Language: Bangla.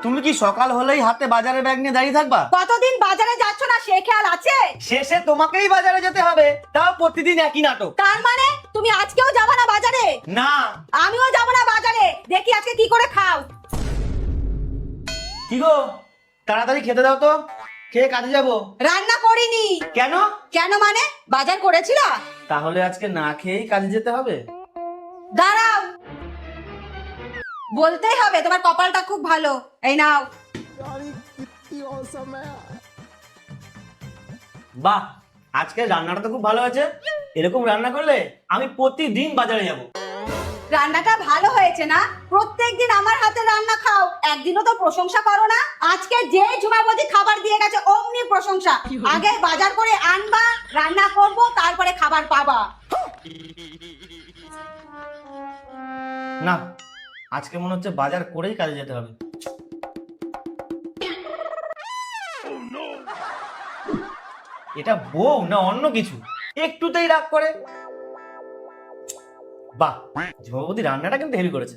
তুমি কি সকাল হলেই হাতে বাজারে ব্যাগ নিয়ে দাঁড়িয়ে থাকবা? কতদিন বাজারে যাচ্ছ না সে খেয়াল আছে? শেষে তোমাকেই বাজারে যেতে হবে, তাও প্রতিদিন একই নাটক। তার মানে তুমি আজকেও যাবে না বাজারে? না। আমিও যাব না বাজারে, দেখি আজকে কি করে খাও। কি গো, তাড়াতাড়ি খেতে দাও তো, খেয়ে কাজে যাবো। রান্না করিনি। কেন? কেন মানে বাজার করেছিলা? তাহলে আজকে না খেয়েই কাজে যেতে হবে? দাঁড়াও, বলতেই হবে তোমার কপালটা খুব ভালো। এই নাও। বাহ, আজকে রান্নাটা তো খুব ভালো হয়েছে। এরকম রান্না করলে আমি প্রতিদিন বাজারে যাব। রান্নাটা ভালো হয়েছে না? প্রত্যেকদিন আমার হাতে রান্না খাও, একদিনও তো প্রশংসা করো না। আজকে যে ঝুমাবতী খাবার দিয়ে গেছে অমনি প্রশংসা। আগে বাজার করে আনবা, রান্না করব, তারপরে খাবার পাবা। না, আজকে মনে হচ্ছে বাজার করেই কাজে যেতে হবে। এটা বউ না অন্য কিছু, একটুতেই রাগ করে। বাহ, ঝুমাবতী রান্নাটা কিন্তু হেভি করেছে।